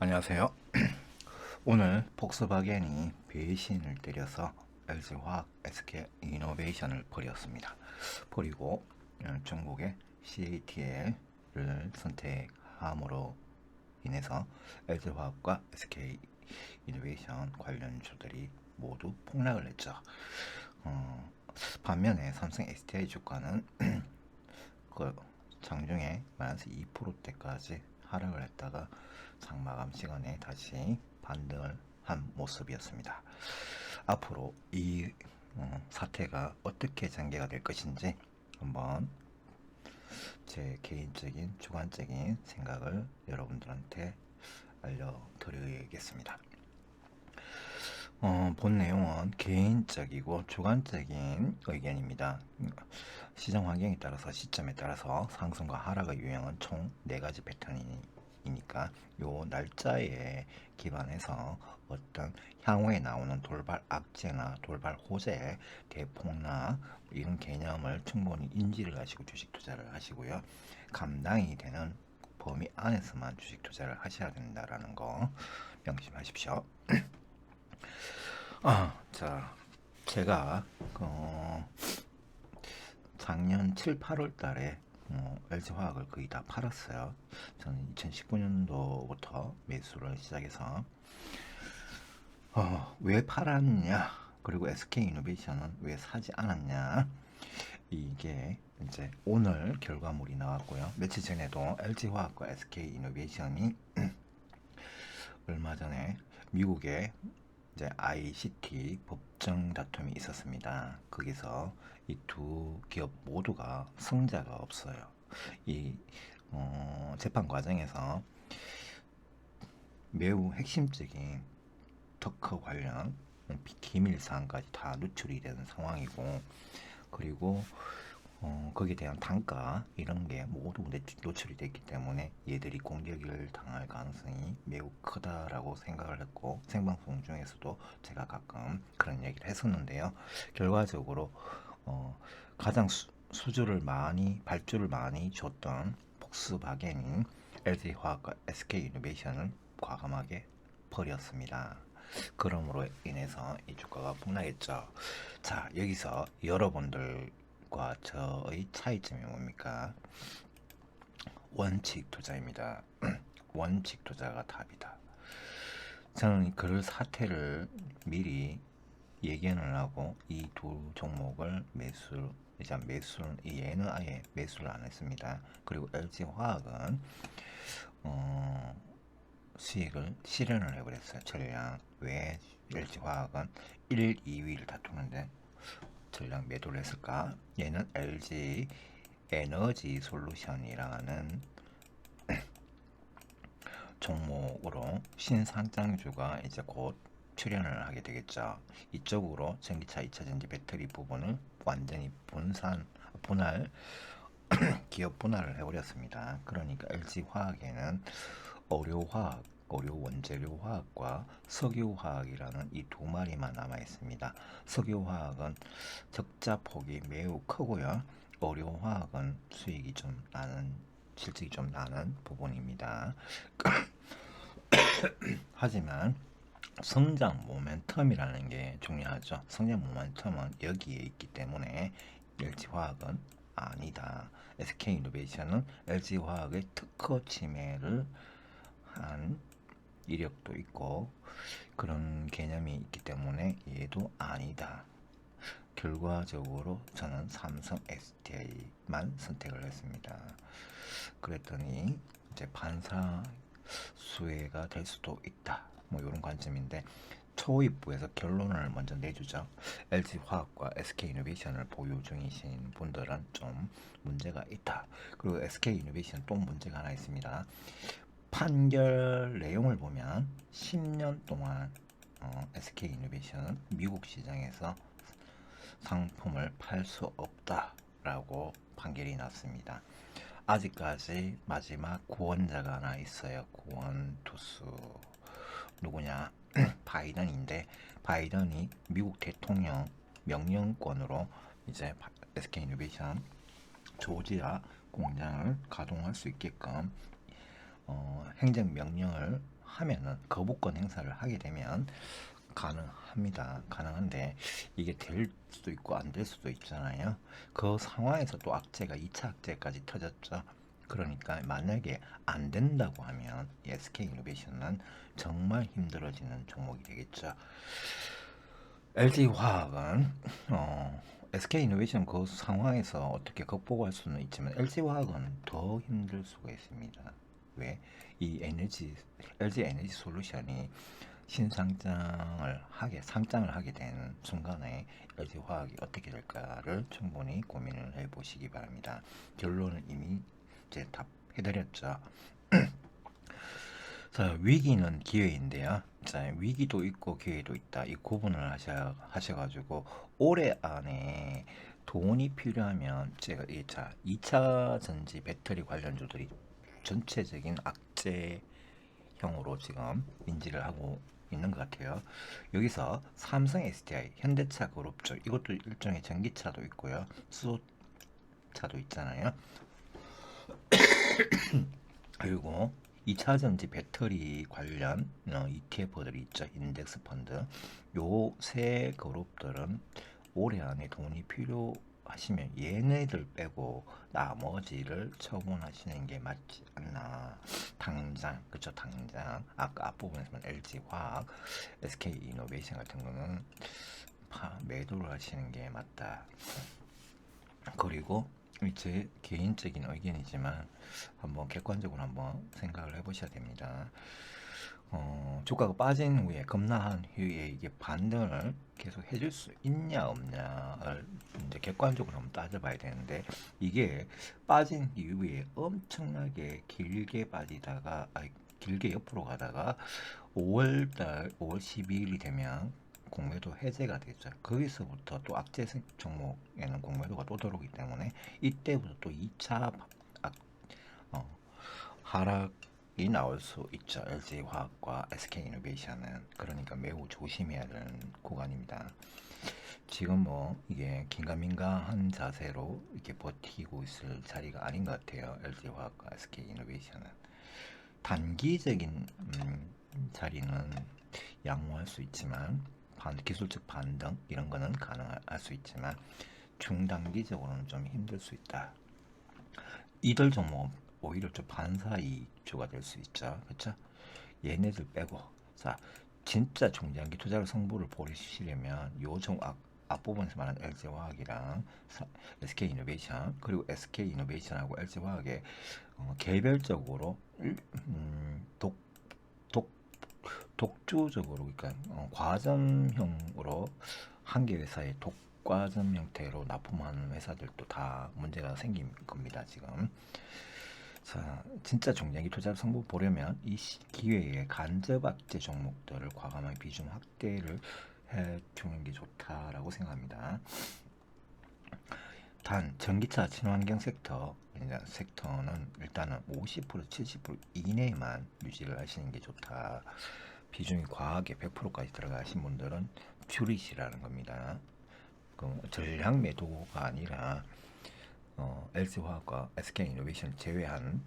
안녕하세요. 오늘 폭스바겐이 배신을 때려서 LG화학, SK이노베이션을 버렸습니다. 버리고 중국의 CATL을 선택함으로 인해서 LG화학과 SK이노베이션 관련주들이 모두 폭락을 했죠. 반면에 삼성 SDI 주가는 그 장중에 마이너스 2%대까지 하락을 했다가 장마감 시간에 다시 반등을 한 모습이었습니다. 앞으로 이 사태가 어떻게 전개가 될 것인지 한번 제 개인적인 주관적인 생각을 여러분들한테 알려드리겠습니다. 본 내용은 개인적이고 주관적인 의견입니다. 시장 환경에 따라서 시점에 따라서 상승과 하락의 유형은 총 4가지 패턴이니까 요 날짜에 기반해서 어떤 향후에 나오는 돌발 악재나 돌발 호재, 대폭락 이런 개념을 충분히 인지를 하시고 주식 투자를 하시고요. 감당이 되는 범위 안에서만 주식 투자를 하셔야 된다라는 거 명심하십시오. 자, 제가 작년 7, 8월 달에 LG화학을 거의 다 팔았어요. 저는 2019년도부터 매수를 시작해서 왜 팔았냐, 그리고 SK이노베이션은 왜 사지 않았냐, 이게 이제 오늘 결과물이 나왔고요. 며칠 전에도 LG화학과 SK이노베이션이 얼마 전에 미국의 이제 ICT 법정 다툼이 있었습니다. 거기서 이 두 기업 모두가 승자가 없어요. 이 재판 과정에서 매우 핵심적인 특허 관련 기밀 사항까지 다 누출이 되는 상황이고, 그리고 거기에 대한 단가 이런 게 모두 노출이 됐기 때문에 얘들이 공격을 당할 가능성이 매우 크다라고 생각을 했고, 생방송 중에서도 제가 가끔 그런 얘기를 했었는데요. 결과적으로 가장 발주를 많이 줬던 폭스바겐이 LG화학과 SK이노베이션을 과감하게 버렸습니다. 그러므로 인해서 이 주가가 폭락했죠. 자, 여기서 여러분들과 저의 차이점이 뭡니까? 원칙 투자입니다. 원칙 투자가 답이다. 저는 그럴 사태를 미리 예견을 하고 이 두 종목을 얘는 아예 매수를 안 했습니다. 그리고 LG화학은 수익을 실현을 해버렸어요. 전량. 왜 LG화학은 1, 2위를 다투는데 전량 매도를 했을까? 얘는 LG 에너지 솔루션이라는 종목으로 신상장주가 이제 곧 출연을 하게 되겠죠. 이쪽으로 전기차 2차전지 배터리 부분을 완전히 분할 기업 분할을 해버렸습니다. 그러니까 LG화학에는 의료 원재료 화학과 석유화학이라는 이 두 마리만 남아 있습니다. 석유화학은 적자 폭이 매우 크고요. 의료화학은 실적이 좀 나는 부분입니다. 하지만 성장 모멘텀이라는 게 중요하죠. 성장 모멘텀은 여기에 있기 때문에 LG화학은 아니다. SK이노베이션은 LG화학의 특허 침해를 한 이력도 있고 그런 개념이 있기 때문에 얘도 아니다. 결과적으로 저는 삼성 SDI만 선택을 했습니다. 그랬더니 이제 반사 수혜가 될 수도 있다. 뭐 이런 관점인데, 초입부에서 결론을 먼저 내주죠. LG화학과 SK이노베이션을 보유 중이신 분들은 좀 문제가 있다. 그리고 SK이노베이션 또 문제가 하나 있습니다. 판결 내용을 보면 10년 동안 SK이노베이션은 미국 시장에서 상품을 팔 수 없다라고 판결이 났습니다. 아직까지 마지막 구원자가 하나 있어요. 구원 투수 누구냐? 바이든인데, 바이든이 미국 대통령 명령권으로 이제 SK이노베이션 조지아 공장을 가동할 수 있게끔 행정명령을 하면은 거부권 행사를 하게 되면 가능합니다. 가능한데 이게 될 수도 있고 안 될 수도 있잖아요. 그 상황에서 또 악재가 2차 악재까지 터졌죠. 그러니까 만약에 안 된다고 하면 SK이노베이션은 정말 힘들어지는 종목이 되겠죠. LG화학은 SK이노베이션 그 상황에서 어떻게 극복할 수는 있지만 LG화학은 더 힘들 수가 있습니다. 왜? 이 LG 에너지 솔루션이 상장을 하게 된 순간에 LG화학이 어떻게 될까를 충분히 고민을 해보시기 바랍니다. 결론은 이미 이제 답해드렸죠. 자, 위기는 기회인데요. 자, 위기도 있고 기회도 있다. 이 구분을 하셔가지고 올해 안에 돈이 필요하면 제가 2차 전지 배터리 관련주들이 전체적인 악재형으로 지금 인지를 하고 있는 것 같아요. 여기서 삼성 SDI, 현대차 그룹 쪽 이것도 일종의 전기차도 있고요. 수소차도 있잖아요. 그리고 2차 전지 배터리 관련 ETF들이 있죠. 인덱스 펀드. 요 세 그룹들은 올해 안에 돈이 필요하시면 얘네들 빼고 나머지를 처분하시는 게 맞지 않나. 당장, 그쵸, 당장. 아까 앞부분에서는 LG화학, SK이노베이션 같은 거는 매도를 하시는 게 맞다. 그리고 제 개인적인 의견이지만 한번 객관적으로 한번 생각을 해보셔야 됩니다. 주가가 빠진 후에 급락한 후에 이게 반등을 계속 해줄 수 있냐 없냐를 이제 객관적으로 한번 따져봐야 되는데 이게 빠진 이후에 엄청나게 길게 빠지다가 길게 옆으로 가다가 5월 12일이 되면 공매도 해제가 되죠. 거기서부터 또 악재 종목에는 공매도가 또 들어오기 때문에 이때부터 또 2차 하락이 나올 수 있죠. LG화학과 SK이노베이션은. 그러니까 매우 조심해야 되는 구간입니다. 지금 뭐 이게 긴가민가한 자세로 이렇게 버티고 있을 자리가 아닌 것 같아요. LG화학과 SK이노베이션은. 단기적인 자리는 양호할 수 있지만 기술적 반등 이런 거는 가능할 수 있지만 중단기적으로는 좀 힘들 수 있다. 이들 종목은 오히려 좀 반사이익주가 될 수 있죠. 그렇죠? 얘네들 빼고 자 진짜 중장기 투자를 승부를 보시려면 요종 앞부분에서 말하는 LG화학이랑 SK이노베이션 그리고 SK이노베이션하고 LG화학의 개별적으로 독, 독, 독주적으로 그러니까 과점형으로 한 개 회사의 독과점 형태로 납품하는 회사들도 다 문제가 생긴 겁니다. 지금. 자, 진짜 중장기 투자를 승부 보려면 이 기회에 간접 악재 종목들을 과감한 비중 확대를 해주는 게 좋다라고 생각합니다. 단 전기차 친환경 섹터는 일단은 50% 70% 이내만 유지를 하시는 게 좋다. 비중이 과하게 100%까지 들어가신 분들은 줄이시라는 겁니다. 그 전량 매도가 아니라 LG화학과 SK이노베이션 제외한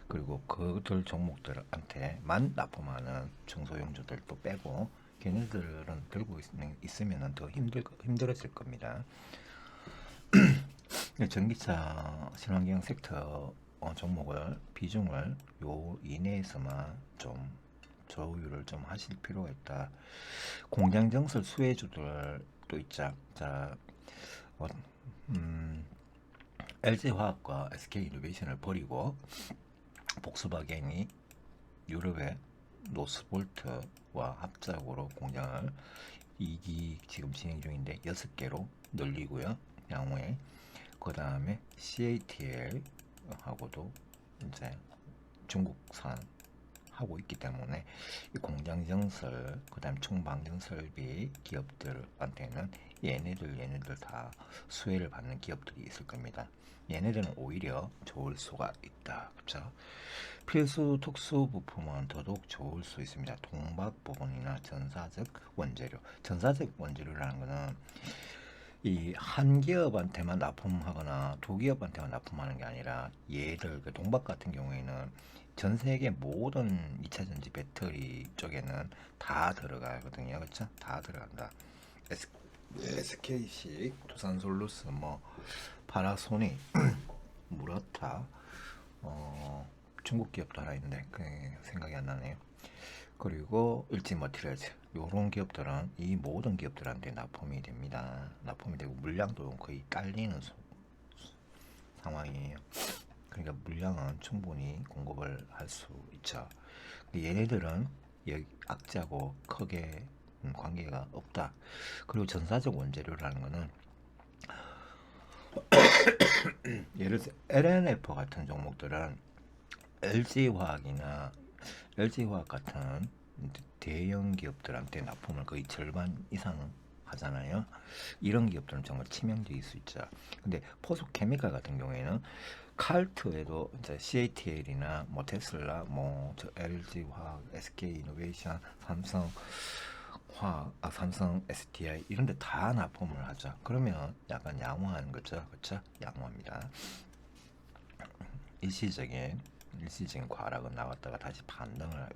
그리고 그들 종목들한테만 납품하는 중소형주들도 빼고 걔네들은 들고 있으면 더 힘들어질 겁니다. 전기차 친환경 섹터 종목을 비중을 요 이내에서만 좀 조율을 좀 하실 필요가 있다. 공장 증설 수혜주들도 있자. 자, LG화학과 SK이노베이션을 버리고 복스바겐이 유럽의 노스볼트와 합작으로 공장을 2기 지금 진행 중인데 6개로 늘리고요. 향후에 그 다음에 CATL하고도 이제 중국산 하고 있기 때문에 이 공장 증설, 그 다음 총방전 설비 기업들한테는 얘네들 다 수혜를 받는 기업들이 있을 겁니다. 얘네들은 오히려 좋을 수가 있다. 그렇죠? 필수 특수 부품은 더더욱 좋을 수 있습니다. 동박 부분이나 전사적 원재료라는 거는 이 한 기업한테만 납품하거나 두 기업한테만 납품하는 게 아니라 얘들 그 동박 같은 경우에는 전 세계 모든 2차 전지 배터리 쪽에는 다 들어가거든요. 그렇죠? 다 들어간다. SK식, 두산솔루스, 뭐 파나소닉, 무라타, 어, 중국 기업도 하나 있는데 그 생각이 안 나네요. 그리고 일진머티리얼즈 요런 기업들은 이 모든 기업들한테 납품이 됩니다. 납품이 되고 물량도 거의 딸리는 상황이에요. 그러니까 물량은 충분히 공급을 할 수 있죠. 얘네들은 악재하고 크게 관계가 없다. 그리고 전사적 원재료라는 거는 예를 들어 LNF 같은 종목들은 LG화학이나 LG화학 같은 대형 기업들한테 납품을 거의 절반 이상 하잖아요. 이런 기업들은 정말 치명적일 수 있죠. 근데 포스케미칼 같은 경우에는 칼트에도 이제 CATL이나 뭐 테슬라, 뭐저 LG화학, SK이노베이션, 삼성 SDI 이런 데 다 납품을 하죠. 그러면 약간 양호한 거죠. 그렇죠? 양호합니다. 일시적인 과락은 나갔다가 다시 반등을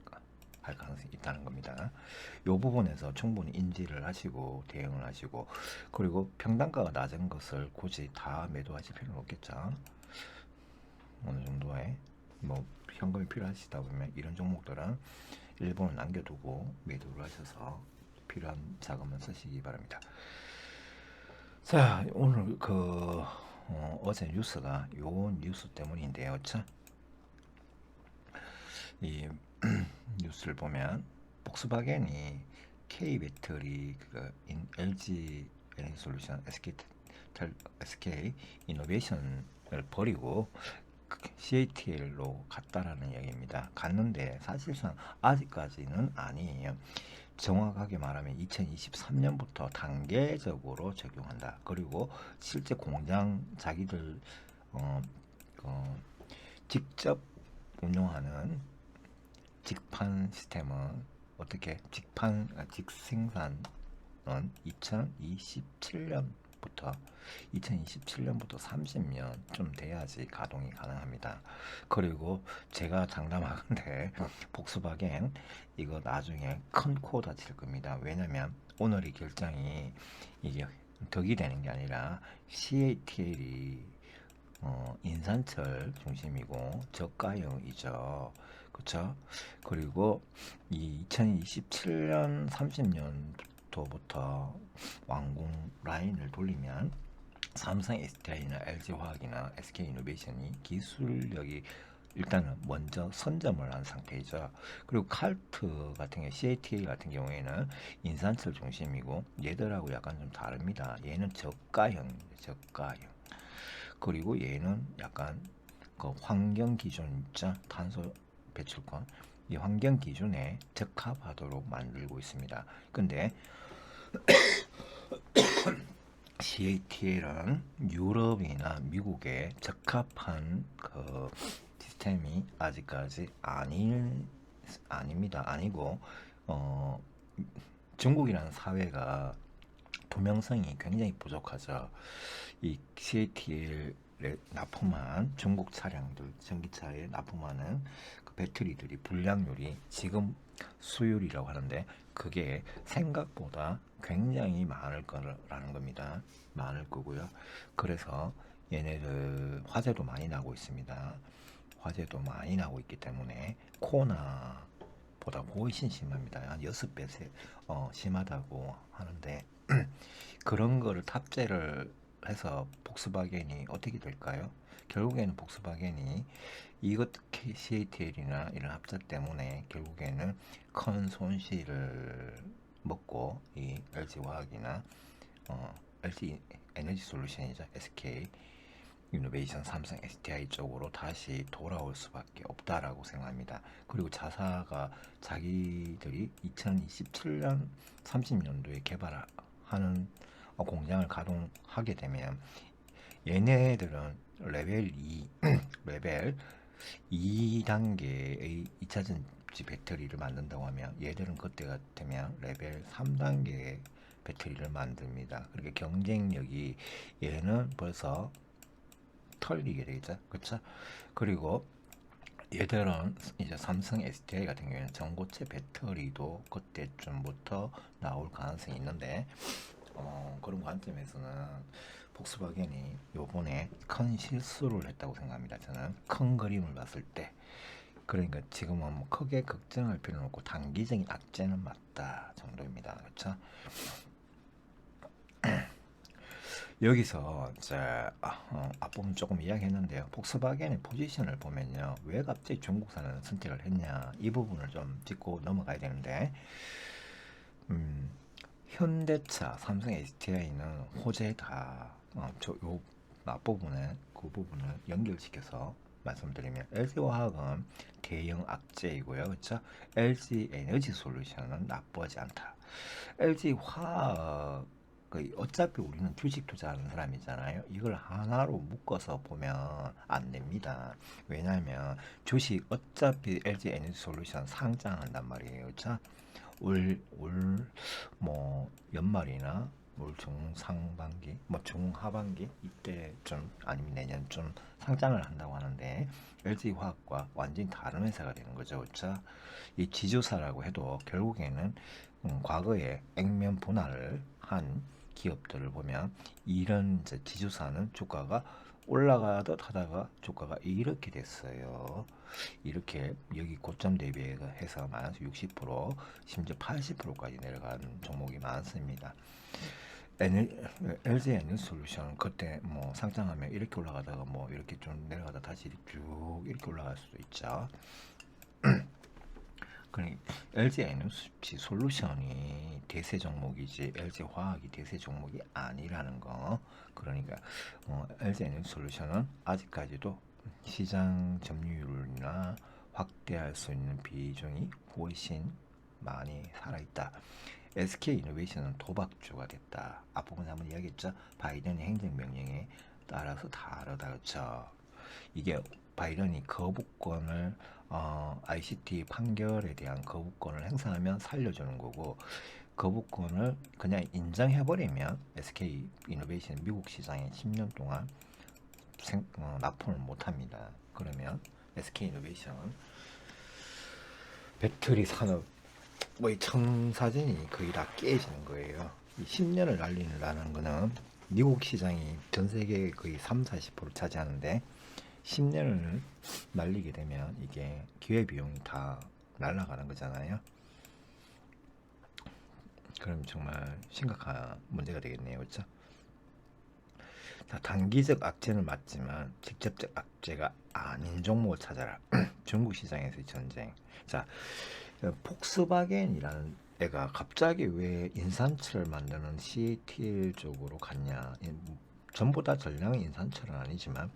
할 가능성이 있다는 겁니다. 이 부분에서 충분히 인지를 하시고 대응을 하시고, 그리고 평단가가 낮은 것을 굳이 다 매도하실 필요는 없겠죠. 어느 정도의 뭐 현금이 필요하시다 보면 이런 종목들은 일본을 남겨두고 매도를 하셔서 필요한 자금을 쓰시기 바랍니다. 자, 오늘 어제 뉴스가 요 뉴스 때문인데요. 참, 이 뉴스를 보면 폭스바겐이 K 배터리 LG 에너지 솔루션 SK 이노베이션을 버리고 CATL로 갔다라는 얘기입니다. 갔는데 사실상 아직까지는 아니에요. 정확하게 말하면 2023년부터 단계적으로 적용한다. 그리고 실제 공장 자기들 어, 어, 직접 운영하는 직판 시스템은 어떻게 직생산은 2027년부터 30년 좀 돼야지 가동이 가능합니다. 그리고 제가 장담하건데 복스바겐 이거 나중에 큰 코 다칠 겁니다. 왜냐면 오늘 이 결정이 이게 덕이 되는 게 아니라 CATL이 인산철 중심이고 저가형이죠. 그렇죠? 그리고 이 2027년 30년도부터 완공 라인을 돌리면 삼성 SDI나 LG화학이나 SK이노베이션이 기술력이 일단은 먼저 선점을 한 상태이죠. 그리고 칼트 같은 경우, CATA 같은 경우에는 인산철 중심이고 얘들하고 약간 좀 다릅니다. 얘는 저가형입니다. 저가형. 그리고 얘는 약간 그 환경 기준 있죠. 탄소 배출권. 이 환경 기준에 적합하도록 만들고 있습니다. 근데 CATL은 유럽이나 미국에 적합한 그 시스템이 아직까지 아닙니다. 아니고 어, 중국이라는 사회가 투명성이 굉장히 부족하죠. 이 CATL에 납품한 중국 차량들, 전기차에 납품하는 그 배터리들이 불량률이 지금 수율이라고 하는데 그게 생각보다 굉장히 많을 거라는 겁니다. 많을 거고요. 그래서 얘네들 화재도 많이 나고 있습니다. 화재도 많이 나고 있기 때문에 코로나보다 훨씬 심합니다. 한 6배 심하다고 하는데 그런 거를 탑재를 해서 복스바겐이 어떻게 될까요? 결국에는 복스바겐이 이것 CATL이나 이런 합작 때문에 결국에는 큰 손실을 먹고 이 LG화학이나 LG 에너지 솔루션이죠. SK 이노베이션, 삼성, SDI 쪽으로 다시 돌아올 수밖에 없다라고 생각합니다. 그리고 자사가 자기들이 2027년, 30년도에 개발하는 공장을 가동하게 되면 얘네들은 레벨 2, 레벨 2단계의 2차 전지 배터리를 만든다고 하면 얘들은 그때가 되면 레벨 3단계의 배터리를 만듭니다. 그러니까 경쟁력이 얘는 벌써 털리게 되죠. 그렇죠? 그리고 얘들은 이제 삼성 SDI 같은 경우에는 전고체 배터리도 그때쯤부터 나올 가능성이 있는데 그런 관점에서는 폭스바겐이 요번에 큰 실수를 했다고 생각합니다. 저는 큰 그림을 봤을 때 그러니까 지금은 뭐 크게 걱정할 필요는 없고 단기적인 악재는 맞다 정도입니다. 그렇죠? 여기서 이제 앞부분 조금 이야기했는데요. 폭스바겐의 포지션을 보면요. 왜 갑자기 중국산을 선택을 했냐 이 부분을 좀 짚고 넘어가야 되는데 현대차, 삼성 SDI는 호재다. 요 앞부분에 그 부분을 연결시켜서 말씀드리면 LG화학은 대형 악재이고요. 그렇죠? LG 에너지 솔루션은 나쁘지 않다. LG화학 어차피 우리는 주식 투자하는 사람이잖아요. 이걸 하나로 묶어서 보면 안 됩니다. 왜냐하면 주식 어차피 LG 에너지 솔루션 상장한단 말이에요. 그렇죠? 뭐 연말이나 올 중상반기, 뭐 중하반기 이때쯤 아니면 내년쯤 상장을 한다고 하는데 LG화학과 완전히 다른 회사가 되는 거죠, 그렇죠? 이 지주사라고 해도 결국에는 과거에 액면 분할을 한 기업들을 보면 이런 이제 지주사는 주가가 올라가듯 하다가 주가가 이렇게 됐어요. 이렇게 여기 고점 대비해서 마이너스 60% 심지어 80%까지 내려간 종목이 많습니다. LG 에너솔루션 그때 뭐 상장하면 이렇게 올라가다가 뭐 이렇게 좀 내려가다 다시 쭉 이렇게 올라갈 수도 있죠. 그러니까 LG 에너지 솔루션이 대세 종목이지 LG 화학이 대세 종목이 아니라는 거. 그러니까 LG 에너지 솔루션은 아직까지도 시장 점유율이나 확대할 수 있는 비중이 훨씬 많이 살아있다. SK 이노베이션은 도박주가 됐다. 앞부분에 한번 이야기했죠. 바이든 행정명령에 따라서 다르다. 그렇죠. 이게 바이든이 거부권을 ICT 판결에 대한 거부권을 행사하면 살려주는 거고 거부권을 그냥 인정해버리면 SK 이노베이션 미국 시장에 10년 동안 납품을 못합니다. 그러면 SK 이노베이션 배터리 산업 뭐이 청사진이 거의 다 깨지는 거예요. 이 10년을 날리는 거는 미국 시장이 전 세계의 거의 30-40% 차지하는데 10년을 날리게 되면 이게 기회비용이 다 날아가는 거잖아요. 그럼 정말 심각한 문제가 되겠네요. 그렇죠? 자, 단기적 악재는 맞지만 직접적 악재가 아닌 종목을 찾아라. 중국 시장에서의 전쟁. 자, 폭스바겐이라는 애가 갑자기 왜 인산철을 만드는 CATL 쪽으로 갔냐? 전부 다 전량은 인산철은 아니지만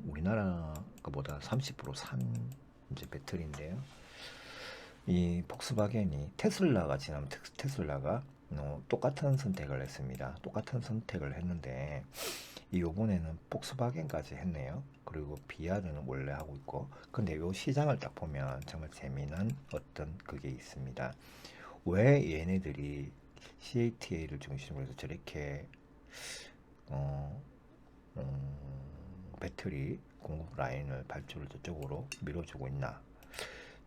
우리나라 거보다 30%산 이제 배터리인데요. 이 폭스바겐이 테슬라가 지난 테슬라가 똑같은 선택을 했습니다. 똑같은 선택을 했는데 요번에는 폭스바겐까지 했네요. 그리고 비아드는 원래 하고 있고 근데 요 시장을 딱 보면 정말 재미난 어떤 그게 있습니다. 왜 얘네들이 CATL을 중심으로 해서 저렇게 배터리 공급 라인을 발주를 저쪽으로 밀어주고 있나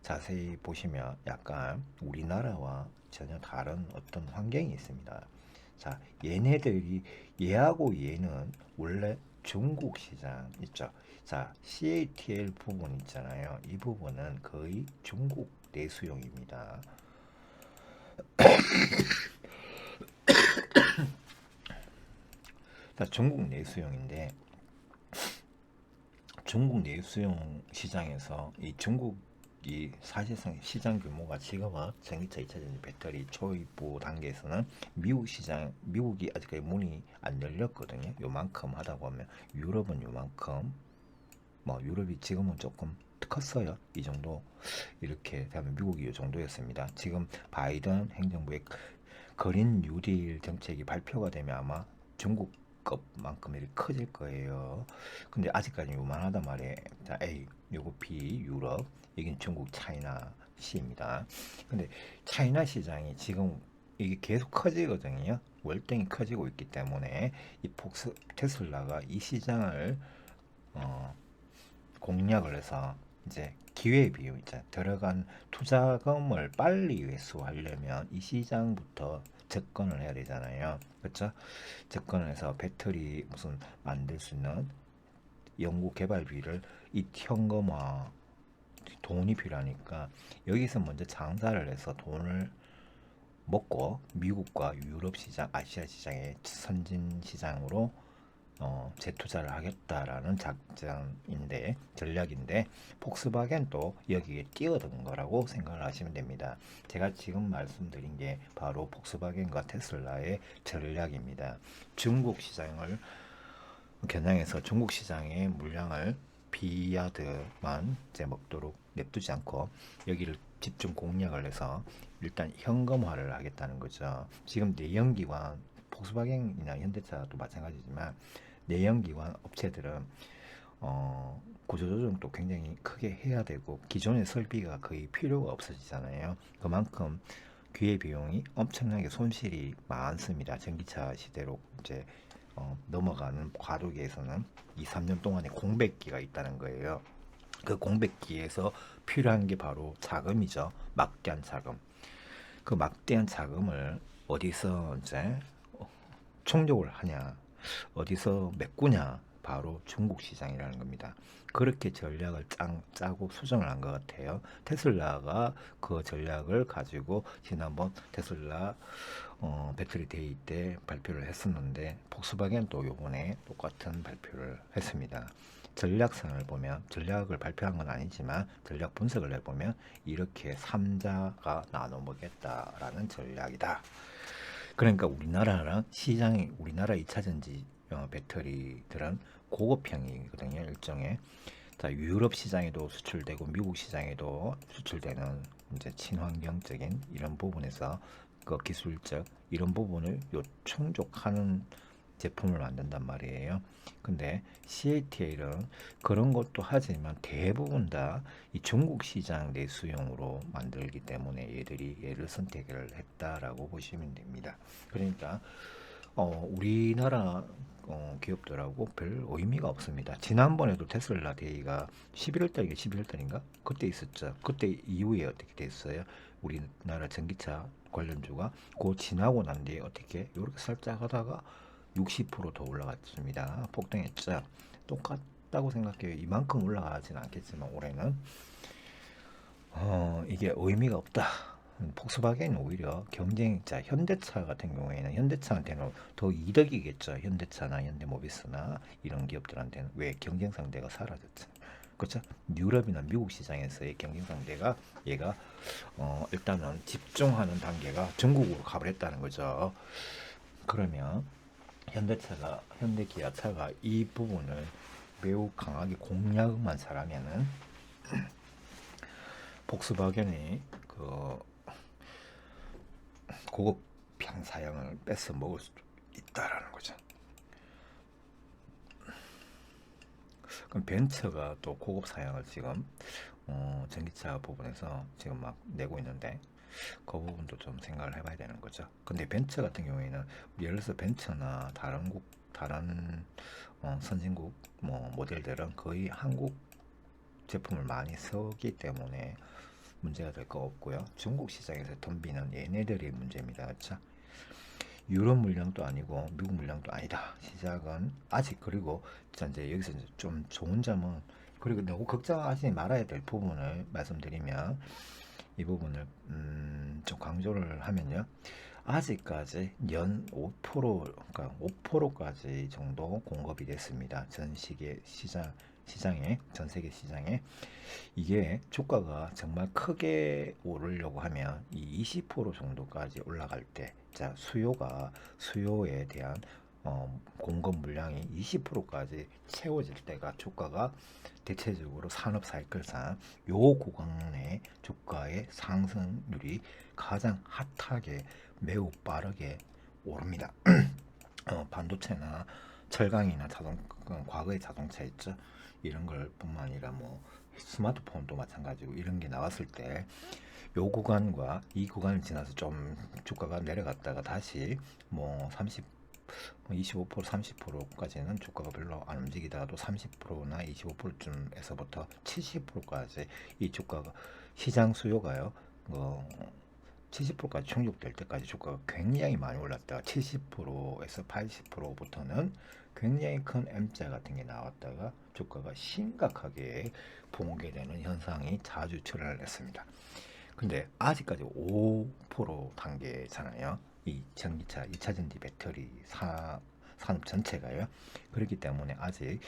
자세히 보시면 약간 우리나라와 전혀 다른 어떤 환경이 있습니다. 자, 얘네들이 얘하고 얘는 원래 중국 시장 있죠. 자, CATL 부분 있잖아요. 이 부분은 거의 중국 내수용입니다. 자, 중국 내수용인데 중국 내수용 시장에서 이 중국이 사실상 시장 규모가 지금은 전기차 2차전지 배터리 초입부 단계에서는 미국 시장, 미국이 아직까지 문이 안 열렸거든요. 요만큼 하다 보면 유럽은 요만큼, 뭐 유럽이 지금은 조금 컸어요. 이 정도 이렇게 되면 미국이 이 정도였습니다. 지금 바이든 행정부의 그린 뉴딜 정책이 발표가 되면 아마 중국 급만큼 이렇게 커질 거예요. 근데 아직까지 요만하단 말이에요. 자, A, 요거 B, 유럽, 여기는 중국, 차이나 C입니다. 근데 차이나 시장이 지금 이게 계속 커지거든요. 월등히 커지고 있기 때문에 이 테슬라가 이 시장을 공략을 해서 이제 기회비용 있잖아요. 들어간 투자금을 빨리 회수하려면 이 시장부터 접근을 해야 되잖아요. 그렇죠? 접근을 해서 배터리 무슨 만들 수 있는 연구 개발비를 이 현금화 돈이 필요하니까 여기서 먼저 장사를 해서 돈을 먹고 미국과 유럽 시장, 아시아 시장의 선진 시장으로 재투자를 하겠다라는 작전인데 전략인데 폭스바겐도 여기에 뛰어든 거라고 생각을 하시면 됩니다. 제가 지금 말씀드린 게 바로 폭스바겐과 테슬라의 전략입니다. 중국 시장을 겨냥해서 중국 시장의 물량을 비야드만 이제 먹도록 냅두지 않고 여기를 집중 공략을 해서 일단 현금화를 하겠다는 거죠. 지금 내연기관 폭스바겐이나 현대차도 마찬가지지만 내연기관 업체들은 구조조정도 굉장히 크게 해야 되고 기존의 설비가 거의 필요가 없어지잖아요. 그만큼 기회비용이 엄청나게 손실이 많습니다. 전기차 시대로 이제 넘어가는 과도기에서는 2, 3년 동안의 공백기가 있다는 거예요. 그 공백기에서 필요한 게 바로 자금이죠. 막대한 자금. 그 막대한 자금을 어디서 이제 충족을 하냐, 어디서 메꾸냐, 바로 중국 시장이라는 겁니다. 그렇게 전략을 짜고 수정을 한 것 같아요. 테슬라가 그 전략을 가지고 지난번 테슬라 배터리 데이 때 발표를 했었는데 폭스바겐도 요번에 똑같은 발표를 했습니다. 전략상을 보면 전략을 발표한 건 아니지만 전략 분석을 해보면 이렇게 3자가 나눠 먹겠다라는 전략이다. 그러니까 우리나라랑 시장이 우리나라 2차전지 배터리들은 고급형이거든요. 일종의 자, 유럽 시장에도 수출되고 미국 시장에도 수출되는 이제 친환경적인 이런 부분에서 그 기술적 이런 부분을 충족하는 제품을 만든단 말이에요. 근데 CATL은 그런 것도 하지만 대부분 다 이 중국 시장 내수용으로 만들기 때문에 얘를 선택을 했다라고 보시면 됩니다. 그러니까 우리나라 기업들하고 별 의미가 없습니다. 지난번에도 테슬라 데이가 11월 달인가 12월 달인가 그때 있었죠. 그때 이후에 어떻게 됐어요? 우리나라 전기차 관련주가 그 지나고 난 뒤에 어떻게 이렇게 살짝 하다가 60%더 올라갔습니다. 폭등했죠. 똑같다고 생각해요. 이만큼 올라가진 않겠지만 올해는 이게 의미가 없다. 폭스바겐은 오히려 경쟁자 현대차 같은 경우에는 현대차한테는 더 이득이겠죠. 현대차나 현대모비스나 이런 기업들한테는 왜 경쟁 상대가 사라졌죠. 그렇죠? 유럽이나 미국 시장에서의 경쟁 상대가 얘가 일단은 집중하는 단계가 중국으로 가버렸다는 거죠. 그러면 현대기아차가 이 부분을 매우 강하게 공략만 잘하면은 폭스바겐이 그 고급향 사양을 뺏어 먹을 수도 있다라는 거죠. 그럼 벤처가 또 고급 사양을 지금 전기차 부분에서 지금 막 내고 있는데 그 부분도 좀 생각을 해봐야 되는 거죠. 근데 벤처 같은 경우에는 예를 들어서 벤처나 다른 선진국 뭐 모델들은 거의 한국 제품을 많이 쓰기 때문에 문제가 될 거 없고요. 중국 시장에서 덤비는 얘네들이 문제입니다. 그렇죠? 유럽 물량도 아니고 미국 물량도 아니다. 시작은 아직 그리고 이제 여기서 이제 좀 좋은 점은 그리고 너무 걱정하지 말아야 될 부분을 말씀드리면 이 부분을 좀 강조를 하면요. 아직까지 연 5% 그러니까 5%까지 정도 공급이 됐습니다. 전 세계 시장에 전 세계 시장에 이게 주가가 정말 크게 오르려고 하면 이 20% 정도까지 올라갈 때, 자 수요에 대한 공급 물량이 20%까지 채워질 때가 주가가 대체적으로 산업 사이클상 요 구간의 주가의 상승률이 가장 핫하게 매우 빠르게 오릅니다. 반도체나 철강이나 과거의 자동차 있죠. 이런 걸 뿐만 아니라 뭐 스마트폰도 마찬가지고 이런 게 나왔을 때 요 구간과 이 구간을 지나서 좀 주가가 내려갔다가 다시 뭐 25% 30%까지는 주가가 별로 안 움직이다가도 30%나 25%쯤에서부터 70%까지 이 주가가 시장 수요가요. 70%까지 충족될 때까지 주가가 굉장히 많이 올랐다가 70%에서 80%부터는 굉장히 큰 M자 같은 게 나왔다가 주가가 심각하게 붕괴되는 현상이 자주 출현을 했습니다. 근데 아직까지 5% 단계잖아요. 이 전기차, 2차전지 배터리 산업 전체가요. 그렇기 때문에 아직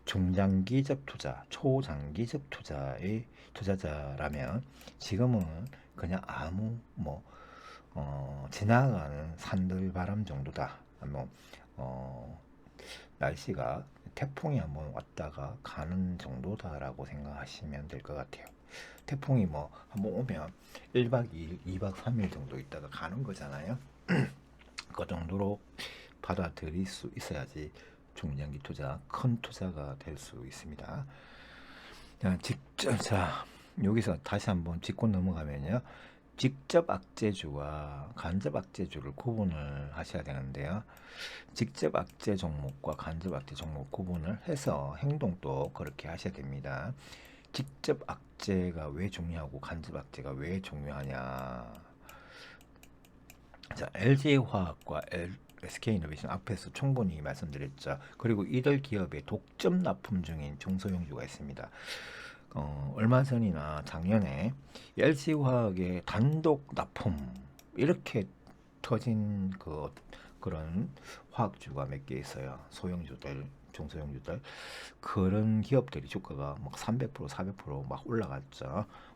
중장기적 투자, 초장기적 투자의 투자자라면 지금은 그냥 아무 지나가는 산들바람 정도다. 날씨가 태풍이 한번 왔다가 가는 정도다라고 생각하시면 될 것 같아요. 태풍이 한번 오면 1박 2일, 2박 3일 정도 있다가 가는 거잖아요. 그 정도로 받아들일 수 있어야지 중장기 투자, 큰 투자가 될 수 있습니다. 자, 여기서 다시 한번 짚고 넘어가면요. 직접 악재주와 간접 악재주를 구분을 하셔야 되는데요. 직접 악재 종목과 간접 악재 종목 구분을 해서 행동도 그렇게 하셔야 됩니다. 직접 악재가 왜 중요하고 간접 악재가 왜 중요하냐. 자, LG화학과 SK이노베이션 앞에서 충분히 말씀드렸죠. 그리고 이들 기업의 독점 납품 중인 중소형주가 있습니다. 얼마 전이나 작년에 LG화학의 단독 납품 이렇게 터진 그런 화학주가 몇 개 있어요. 소형주들, 중소형주들. 그런 기업들이 주가가 막 300%, 400%막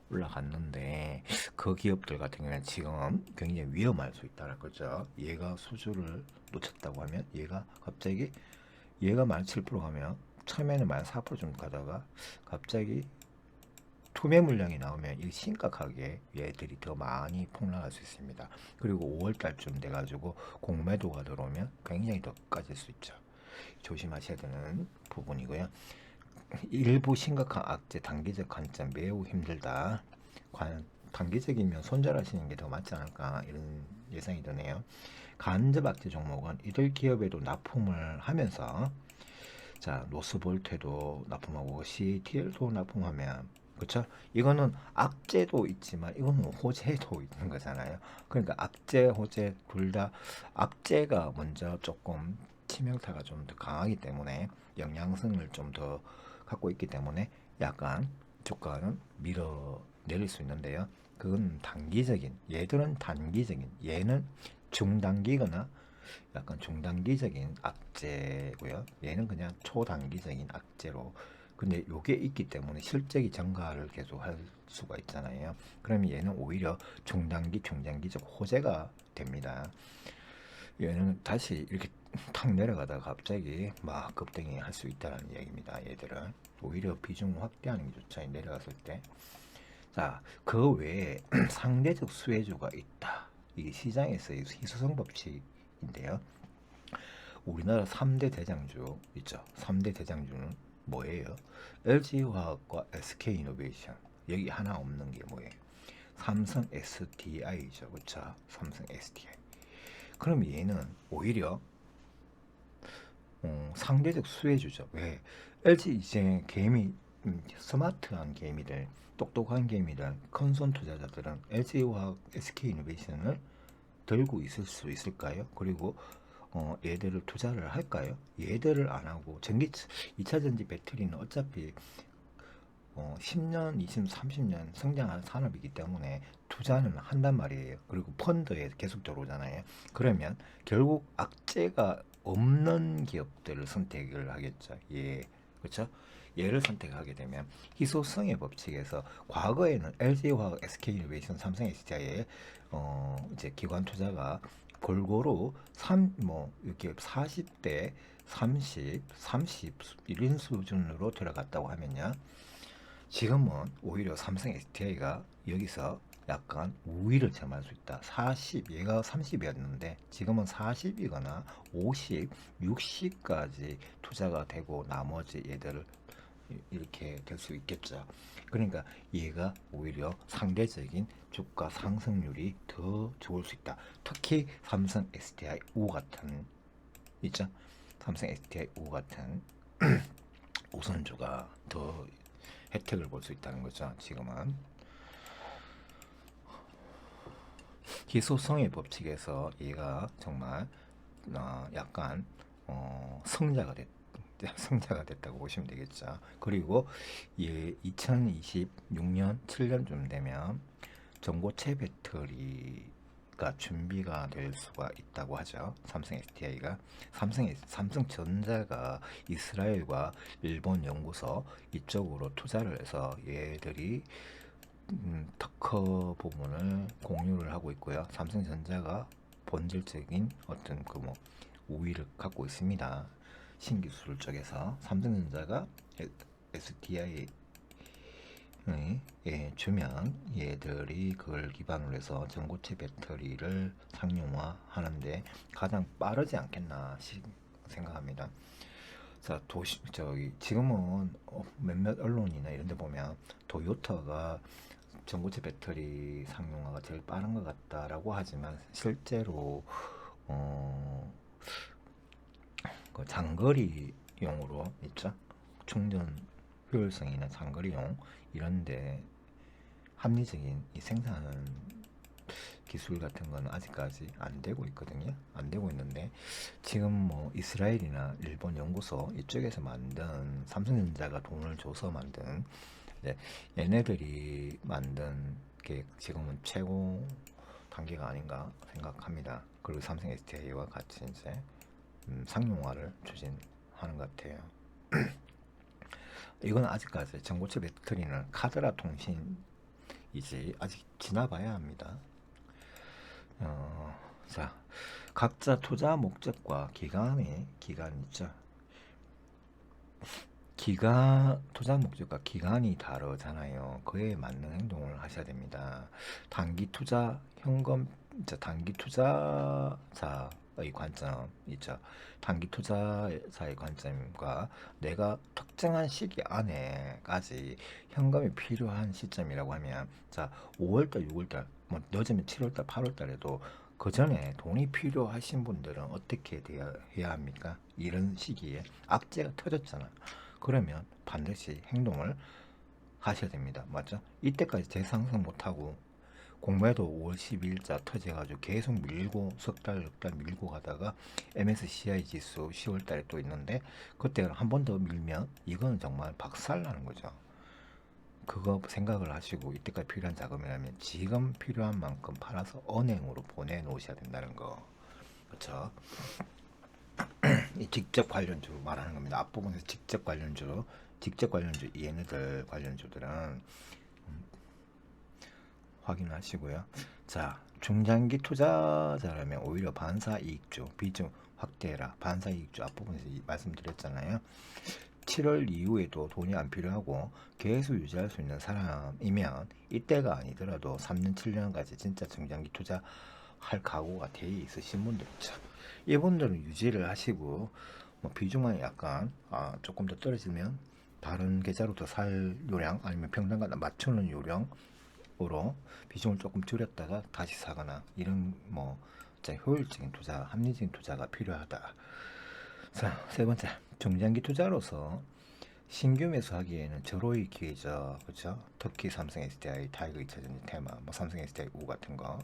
올라갔는데 그 기업들 같은 경우는 지금 굉장히 위험할 수 있다는 거죠. 얘가 수주를 놓쳤다고 하면 얘가 갑자기 얘가 17% 가면 처음에는 4%좀 가다가 갑자기 투매 물량이 나오면 이 심각하게 얘들이 더 많이 폭락할 수 있습니다. 그리고 5월 달쯤 돼가지고 공매도가 들어오면 굉장히 더 까질 수 있죠. 조심하셔야 되는 부분이고요. 일부 심각한 악재 단기적 관점 매우 힘들다. 과연 단기적이면 손절하시는 게 더 맞지 않을까 이런 예상이 드네요. 간접 악재 종목은 이들 기업에도 납품을 하면서 자 노스볼트도 납품하고 CATL도 납품하면 그렇죠? 이거는 악재도 있지만 이거는 호재도 있는 거잖아요. 그러니까 악재, 호재 둘 다 악재가 먼저 조금 치명타가 좀 더 강하기 때문에 영향성을 좀 더 갖고 있기 때문에 약간 주가는 밀어 내릴 수 있는데요. 그건 단기적인, 얘들은 단기적인, 얘는 중단기거나 약간 중단기적인 악재고요. 얘는 그냥 초단기적인 악재로. 근데 요게 있기 때문에 실적이 증가를 계속 할 수가 있잖아요. 그러면 얘는 오히려 중단기, 중장기적 호재가 됩니다. 얘는 다시 이렇게 탁 내려가다가 갑자기 막 급등이 할 수 있다는 얘기입니다. 얘들은 오히려 비중 확대하는 게 좋죠. 내려갔을 때. 자, 그 외에 상대적 수혜주가 있다. 이게 시장에서의 희소성 법칙인데요. 우리나라 3대 대장주 있죠. 3대 대장주는 뭐예요? LG화학과 SK이노베이션. 여기 하나 없는 게 뭐예요? 삼성 SDI죠. 그렇죠? 삼성 SDI. 그럼 얘는 오히려 상대적 수혜주죠. 왜? LG 이제 게임이 스마트한 게임이들, 똑똑한 게임이들, 큰손 투자자들은 LG화학, SK이노베이션을 들고 있을 수 있을까요? 그리고 얘들을 투자를 할까요? 얘들을 안 하고 2차전지 배터리는 어차피 10년, 20, 30년 성장하는 산업이기 때문에 투자는 한단 말이에요. 그리고 펀드에 계속 들어오잖아요. 그러면 결국 악재가 없는 기업들을 선택을 하겠죠. 예, 그렇죠? 얘를 선택하게 되면 희소성의 법칙에서 과거에는 LG화학, SK이노베이션, 삼성 SDI의 이제 기관 투자가 골고루 이렇게 40대 30 이런 수준으로 들어갔다고 하면요. 지금은 오히려 삼성 SDI가 여기서 약간 우위를 점할 수 있다. 40, 얘가 30이었는데 지금은 40이거나 50, 60까지 투자가 되고 나머지 얘들을 이렇게 될 수 있겠죠. 그러니까 얘가 오히려 상대적인 주가 상승률이 더 좋을 수 있다. 특히 삼성 SDI 우 같은 있죠. 삼성 SDI 우 같은 우선주가 더 혜택을 볼 수 있다는 거죠. 지금은 희소성의 법칙에서 얘가 정말 약간 성자가 성자가 됐다고 보시면 되겠죠. 그리고 2026년 7년쯤 되면 전고체 배터리가 준비가 될 수가 있다고 하죠. 삼성 SDI가 삼성전자가 이스라엘과 일본 연구소 이쪽으로 투자를 해서 얘들이 특허 부분을 공유를 하고 있고요. 삼성전자가 본질적인 어떤 그 뭐 우위를 갖고 있습니다. 신기술 쪽에서 삼성전자가 SDI 주면 얘들이 그걸 기반으로 해서 전고체 배터리를 상용화하는데 가장 빠르지 않겠나 생각합니다. 자, 저기 지금은 몇몇 언론이나 이런 데 보면 도요타가 전고체 배터리 상용화가 제일 빠른 것 같다라고 하지만 실제로 그 장거리용으로 있죠. 충전 효율성이나 장거리용 이런데 합리적인 이 생산 기술 같은 건 아직까지 안 되고 있거든요. 안 되고 있는데 지금 뭐 이스라엘이나 일본 연구소 이쪽에서 만든 삼성전자가 돈을 줘서 만든 얘네들이 만든 게 지금은 최고 단계가 아닌가 생각합니다. 그리고 삼성 SDI와 같이 이제 상용화를 추진하는 것 같아요. 이건 아직까지 전고체 배터리는 카드라 통신이지 아직 지나봐야 합니다. 자, 각자 투자 목적과 기간 있죠. 투자 목적과 기간이 다르잖아요. 그에 맞는 행동을 하셔야 됩니다. 단기 투자, 단기 투자자의 관점 있죠. 단기 투자자의 관점과 내가 특정한 시기 안에까지 현금이 필요한 시점이라고 하면, 자, 5월달, 6월달, 뭐 늦으면 7월달, 8월달에도 그 전에 돈이 필요하신 분들은 어떻게 해야 합니까? 이런 시기에 악재가 터졌잖아. 그러면 반드시 행동을 하셔야 됩니다. 맞죠? 이때까지 재상승 못하고 공매도 5월 12일자 터져가지고 계속 밀고 석 달 밀고 가다가 MSCI 지수 10월 달에 또 있는데 그때 한 번 더 밀면 이거는 정말 박살나는 거죠. 그거 생각을 하시고 이때까지 필요한 자금이라면 지금 필요한 만큼 팔아서 은행으로 보내놓으셔야 된다는 거. 그렇죠? 이 직접 관련주 말하는 겁니다. 앞부분에서 직접 관련주 얘네들 관련주들은 확인하시고요. 자, 중장기 투자자라면 오히려 반사이익주 비중 확대해라. 반사이익주 앞부분에서 말씀드렸잖아요. 7월 이후에도 돈이 안 필요하고 계속 유지할 수 있는 사람이면 이때가 아니더라도 3년 7년까지 진짜 중장기 투자할 각오가 돼 있으신 분들 있죠. 이분들은 유지를 하시고 뭐 비중만 약간 조금 더 떨어지면 다른 계좌로 더 살 요량 아니면 평단가 맞추는 요령으로 비중을 조금 줄였다가 다시 사거나 이런 뭐 효율적인 투자, 합리적인 투자가 필요하다. 자, 세 번째, 중장기 투자로서 신규 매수하기에는 절호의 기회죠. 그렇죠? 특히 삼성 SDI, 타이거 2차전지 테마, 뭐 삼성 SDI 우 같은 거.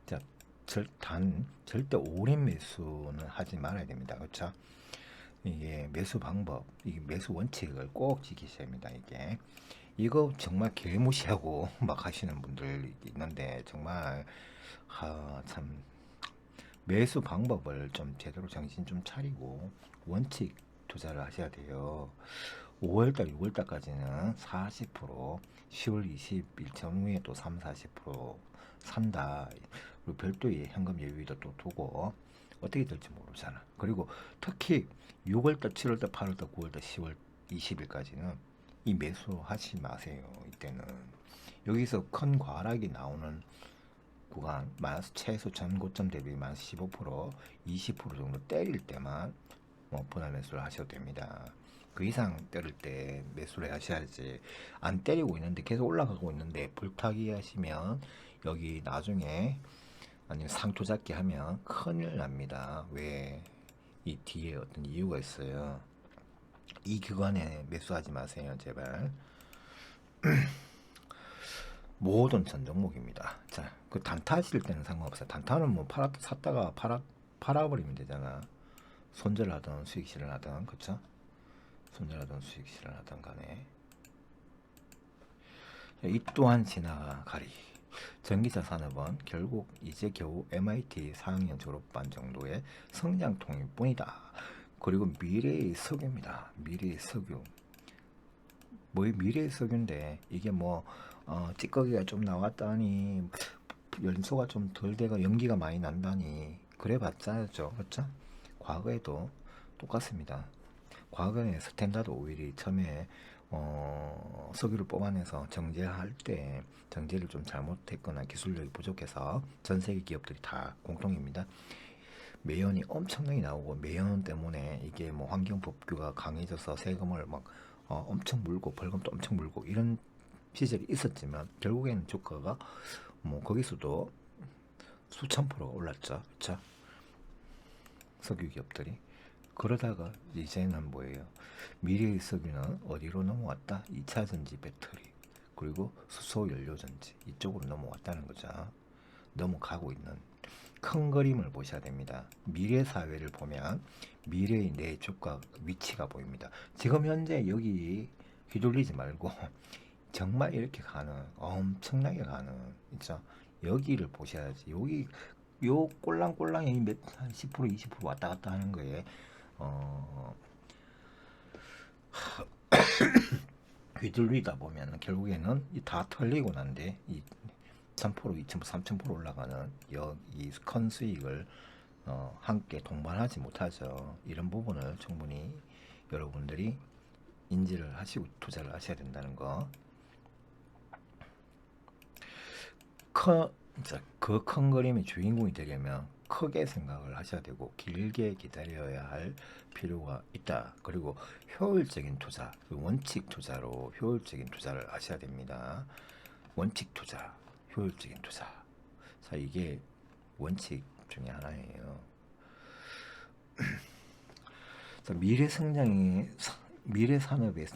자, 절대 오랜 매수는 하지 말아야 됩니다. 그렇죠? 이게 매수 방법, 이게 매수 원칙을 꼭 지키셔야 합니다. 이거 정말 개무시하고 막 하시는 분들 있는데 정말 참 매수 방법을 좀 제대로 정신 좀 차리고 원칙 투자를 하셔야 돼요. 5월달, 6월달까지는 40%, 10월 20일 전후에 또 3, 40% 산다. 그리고 별도의 현금 여유도 또 두고 어떻게 될지 모르잖아. 그리고 특히 6월달, 7월달, 8월달, 9월달, 10월 20일까지는 이 매수하지 마세요. 이때는 여기서 큰 과락이 나오는 구간 마이너스 최소 전고점 대비 마이너스 15%, 20% 정도 때릴 때만 뭐 분할 매수를 하셔도 됩니다. 그 이상 때릴 때 매수를 하셔야지. 안 때리고 있는데 계속 올라가고 있는데 불타기 하시면 여기 나중에 아니면 상투 잡기 하면 큰일 납니다. 왜? 이 뒤에 어떤 이유가 있어요. 이 기간에 매수하지 마세요, 제발. 모든 전 종목입니다. 자, 그 단타 하실 때는 상관없어요. 단타는 뭐 샀다가 팔아버리면 되잖아. 손절하든 수익 실현하든, 그쵸? 손절하든 수익 실현하든 간에. 이 또한 지나가리. 전기차 산업은 결국 이제 겨우 MIT 4학년 졸업반 정도의 성장통일 뿐이다. 그리고 미래의 석유입니다. 미래의 석유. 뭐 미래의 석유인데 이게 뭐 찌꺼기가 좀 나왔다니 연소가 좀 덜 돼가 연기가 많이 난다니 그래봤자죠, 그렇죠? 과거에도 똑같습니다. 과거에 스탠다드 오일이 처음에 석유를 뽑아내서 정제할 때 정제를 좀 잘못했거나 기술력이 부족해서 전 세계 기업들이 다 공통입니다. 매연이 엄청나게 나오고 매연 때문에 이게 뭐 환경 법규가 강해져서 세금을 막 엄청 물고 벌금도 엄청 물고 이런 시절이 있었지만 결국에는 주가가 뭐 거기서도 수천 프로가 올랐죠. 그쵸? 석유 기업들이. 그러다가 이제는 뭐예요? 미래의 석유는 어디로 넘어왔다? 2차 전지 배터리 그리고 수소 연료 전지 이쪽으로 넘어왔다는 거죠. 넘어가고 있는 큰 그림을 보셔야 됩니다. 미래 사회를 보면 미래의 내 주가 위치가 보입니다. 지금 현재 여기 휘둘리지 말고 정말 이렇게 가는 엄청나게 가는 있죠. 여기를 보셔야지. 여기 요 꼴랑꼴랑이 한 10% 20% 왔다 갔다 하는 거에 어, 휘둘리다 보면 결국에는 다 털리고 난데 이 1000%, 2000%, 3000% 올라가는 이 큰 수익을 함께 동반하지 못하죠. 이런 부분을 충분히 여러분들이 인지를 하시고 투자를 하셔야 된다는 거. 그 큰 그림의 주인공이 되려면 크게 생각을 하셔야 되고 길게 기다려야 할 필요가 있다. 그리고 효율적인 투자, 원칙 투자로 효율적인 투자를 하셔야 됩니다. 원칙 투자, 효율적인 투자. 자, 이게 원칙 중에 하나예요. 미래 성장이 미래 산업의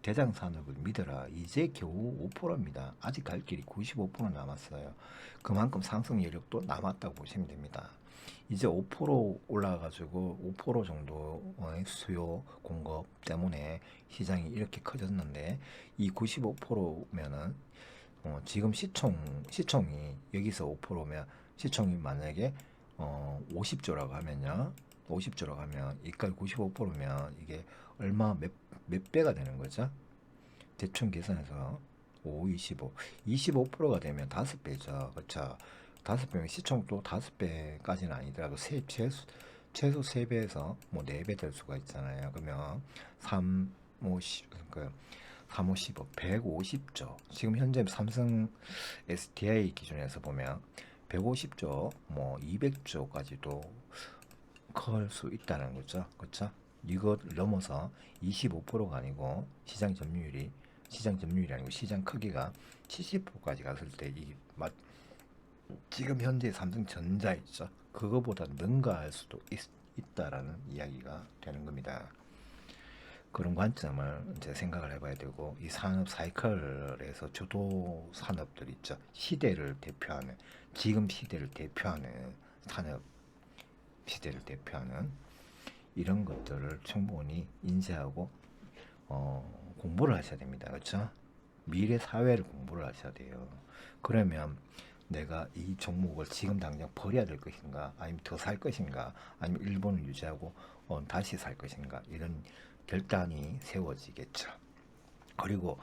대장 산업을 믿어라. 이제 겨우 5%입니다. 아직 갈 길이 95% 남았어요. 그만큼 상승 여력도 남았다고 보시면 됩니다. 이제 5% 올라가지고 5% 정도의 수요 공급 때문에 시장이 이렇게 커졌는데 이 95%면은 지금 시총이 여기서 5%면 시총이 만약에 50조라고 하면요. 50조라고 하면 이까지 95%면 이게 얼마 몇 배가 되는 거죠? 대충 계산해서 5, 25, 25%가 되면 5배죠. 그렇죠? 5배면 시총도 5배까지는 아니더라도 최소 3배에서 뭐 4배 될 수가 있잖아요. 그러면 3, 5, 10, 그 3, 5, 15, 150조. 지금 현재 삼성 SDI 기준에서 보면 150조, 뭐 200조까지도 클 수 있다는 거죠. 그렇죠? 이것 넘어서 25%가 아니고 시장 점유율이 아니고 시장 크기가 70%까지 갔을 때 이 지금 현재 삼성전자 있죠. 그거보다 능가할 수도 있다라는 이야기가 되는 겁니다. 그런 관점을 이제 생각을 해봐야 되고 이 산업 사이클에서 주도 산업들 있죠. 시대를 대표하는 지금 시대를 대표하는 산업 시대를 대표하는 이런 것들을 충분히 인지하고 공부를 하셔야 됩니다. 그렇죠? 미래 사회를 공부를 하셔야 돼요. 그러면 내가 이 종목을 지금 당장 버려야 될 것인가, 아니면 더 살 것인가, 아니면 일본을 유지하고 다시 살 것인가 이런 결단이 세워지겠죠. 그리고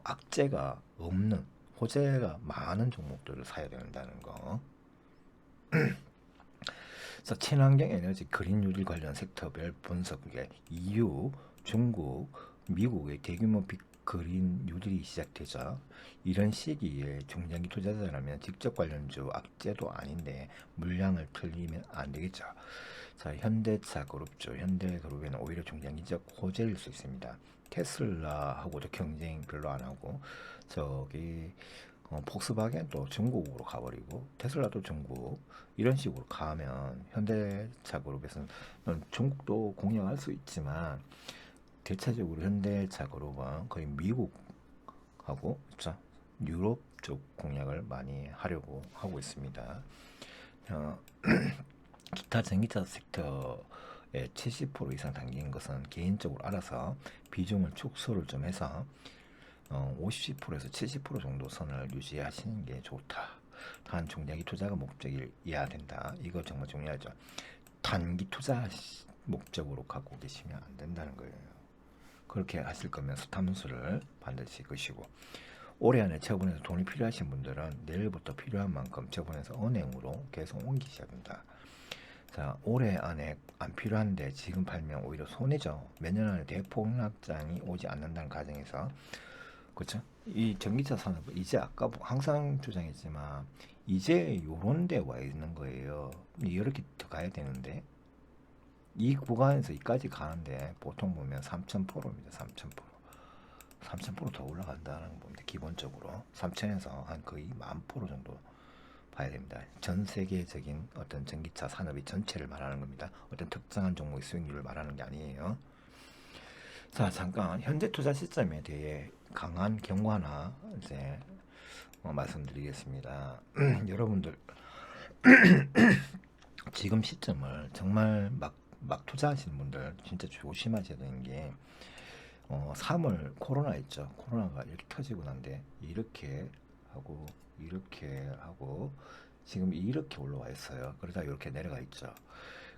악재가 없는 호재가 많은 종목들을 사야 된다는 거. 그래서 친환경 에너지 그린 뉴딜 관련 섹터별 분석에 EU, 중국, 미국의 대규모 그린 뉴딜이 시작되자 이런 시기에 중장기 투자자라면 직접 관련주 악재도 아닌데 물량을 틀리면 안 되겠죠. 자, 현대차 그룹주, 현대그룹에는 오히려 중장기적 호재일 수 있습니다. 테슬라하고도 경쟁 별로 안 하고 저기 폭스바겐도 중국으로 가버리고 테슬라도 중국 이런 식으로 가면 현대차 그룹에서는 중국도 공략할 수 있지만 대체적으로 현대차 그룹은 거의 미국하고 그쵸? 유럽 쪽 공략을 많이 하려고 하고 있습니다. 어, 기타 전기차 섹터의 70% 이상 담긴 것은 개인적으로 알아서 비중을 축소를 좀 해서 50%에서 70% 정도 선을 유지하시는 게 좋다. 단 중장기 투자가 목적이어야 된다. 이거 정말 중요하죠. 단기 투자 목적으로 갖고 계시면 안 된다는 거예요. 그렇게 하실 거면 스탑루스를 반드시 끄시고 올해 안에 처분해서 돈이 필요하신 분들은 내일부터 필요한 만큼 처분해서 은행으로 계속 옮기셔야 된다. 자, 올해 안에 안 필요한데 지금 팔면 오히려 손해죠. 몇 년 안에 대폭락장이 오지 않는다는 가정에서 그렇죠? 이 전기차 산업 이제 아까 항상 주장했지만 이제 요런 데 와 있는 거예요. 이렇게 더 가야 되는데 이 구간에서 이까지 가는데 보통 보면 3,000%입니다. 3,000%. 3,000%더 올라간다는 겁니다. 기본적으로 3,000에서 한 거의 10,000% 정도 봐야 됩니다. 전 세계적인 어떤 전기차 산업의 전체를 말하는 겁니다. 어떤 특정한 종목의 수익률을 말하는 게 아니에요. 자, 잠깐 현재 투자 시점에 대해 강한 경고하나 이제 말씀드리겠습니다. 여러분들 지금 시점을 정말 막 투자하시는 분들 진짜 조심하셔야 되는 게 3월 코로나 있죠. 코로나가 이렇게 터지고 난데 이렇게 하고 지금 이렇게 올라와 있어요. 그러다 이렇게 내려가 있죠.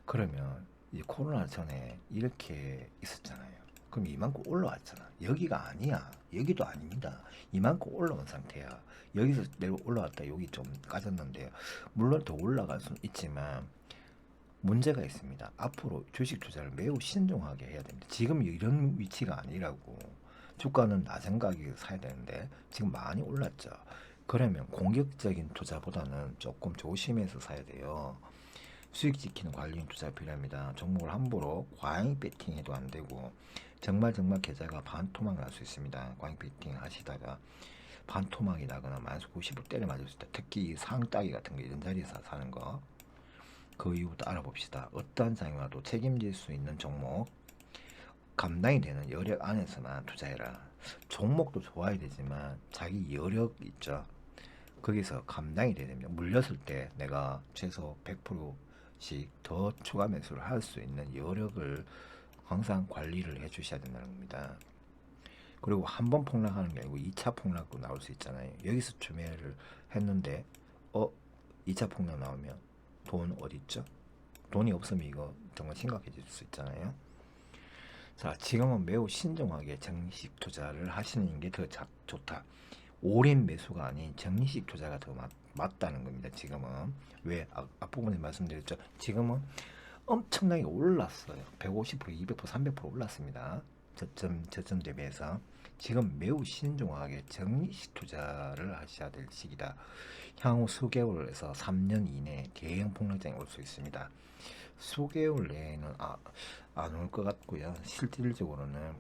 그러면 이 코로나 전에 이렇게 있었잖아요. 그럼 이만큼 올라왔잖아. 여기가 아니야. 여기도 아닙니다. 이만큼 올라온 상태야. 여기서 내려 올라왔다 여기 좀 까졌는데요. 물론 더 올라갈 수는 있지만 문제가 있습니다. 앞으로 주식 투자를 매우 신중하게 해야 됩니다. 지금 이런 위치가 아니라고. 주가는 낮은 가격에 사야 되는데 지금 많이 올랐죠. 그러면 공격적인 투자보다는 조금 조심해서 사야 돼요. 수익 지키는 관리인 투자 필요합니다. 종목을 함부로 과잉 배팅해도 안 되고 정말 계좌가 반토막 날 수 있습니다. 과잉 배팅 하시다가 반토막이 나거나 마이너스 90% 때려 맞을 수 있다. 특히 상따기 같은 거 이런 자리에서 사는 거. 그 이유부터 알아봅시다. 어떠한 장이 와도 책임질 수 있는 종목, 감당이 되는 여력 안에서만 투자해라. 종목도 좋아야 되지만 자기 여력 있죠. 거기서 감당이 돼야 됩니다. 물렸을 때 내가 최소 100%씩 더 추가 매수를 할 수 있는 여력을 항상 관리를 해 주셔야 된다는 겁니다. 그리고 한 번 폭락하는 게 아니고 2차 폭락도 나올 수 있잖아요. 여기서 추매를 했는데 2차 폭락 나오면 돈 어디 있죠? 돈이 없으면 이거 정말 심각해질 수 있잖아요. 자, 지금은 매우 신중하게 정식 투자를 하시는 게 더 좋다. 오랜 매수가 아닌 정식 투자가 더 맞다는 겁니다. 지금은 왜 앞부분에 말씀드렸죠. 지금은 엄청나게 올랐어요. 150%, 200%, 300% 올랐습니다. 저점 대비해서 지금 매우 신중하게 정식 투자를 하셔야 될 시기다. 향후 수개월에서 3년 이내 대형 폭락장이 올 수 있습니다. 수개월 내에는 안 올 것 같고요. 실질적으로는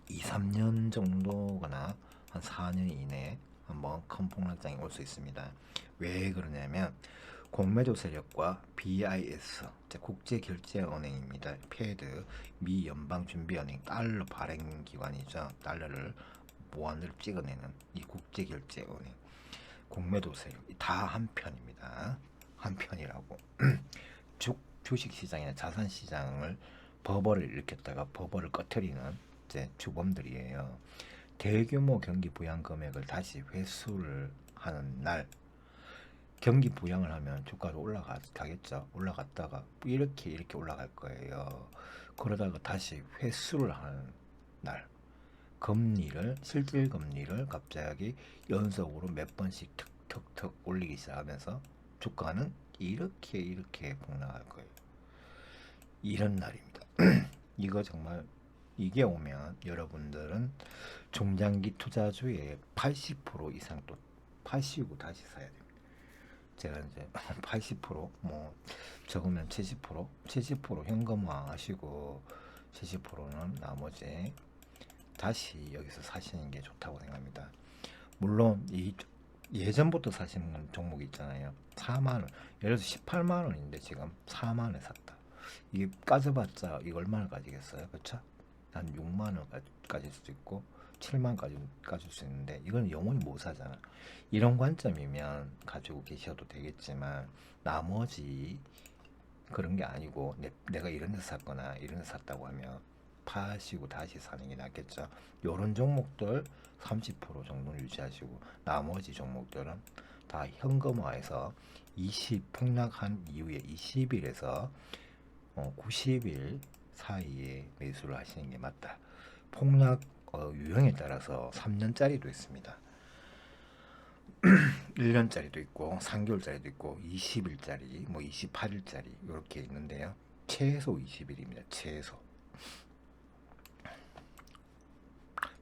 2, 3년 정도거나 한 4년 이내에 한번 큰 폭락장이 올 수 있습니다. 왜 그러냐면 공매도 세력과 BIS 국제결제은행입니다. 패드 미 연방준비은행 달러 발행기관이죠. 달러를 보안을 찍어내는 이 국제결제은행 공매도 세력 다 한편입니다. 한편이라고 주식시장이나 자산시장을 버블을 일으켰다가 버블을 꺼트리는 이제 주범들이에요. 대규모 경기 부양 금액을 다시 회수를 하는 날 경기 부양을 하면 주가도 올라가겠죠. 올라갔다가 이렇게 올라갈 거예요. 그러다가 다시 회수를 하는 날 실질 금리를 갑자기 연속으로 몇 번씩 턱턱턱 올리기 시작하면서 주가는 이렇게 폭락할 거예요. 이런 날입니다. 이거 정말 이게 오면 여러분들은 중장기 투자주의 80% 이상 또 파시고 다시 사야 됩니다. 제가 이제 80%뭐 적으면 70% 현금화 하시고 70%는 나머지 다시 여기서 사시는 게 좋다고 생각합니다. 물론 이 예전부터 사시는 종목이 있잖아요. 4만 원. 예를 들어서 18만 원인데 지금 4만 원에 샀다. 이게 까져봤자 이거 얼마나 가지겠어요? 그렇죠? 한 6만 원 가질 수도 있고 7만 원까지 가질 수 있는데 이건 영원히 못 사잖아. 이런 관점이면 가지고 계셔도 되겠지만 나머지 그런 게 아니고 내가 이런 데서 샀거나 이런 데서 샀다고 하면 파시고 다시 사는 게 낫겠죠. 요런 종목들 30% 정도는 유지하시고 나머지 종목들은 다 현금화해서 20 폭락한 이후에 20일에서 90일 사이에 매수를 하시는 게 맞다. 폭락 유형에 따라서 3년짜리도 있습니다. 1년짜리도 있고 3개월짜리도 있고 20일짜리 뭐 28일짜리 이렇게 있는데요. 최소 20일입니다. 최소.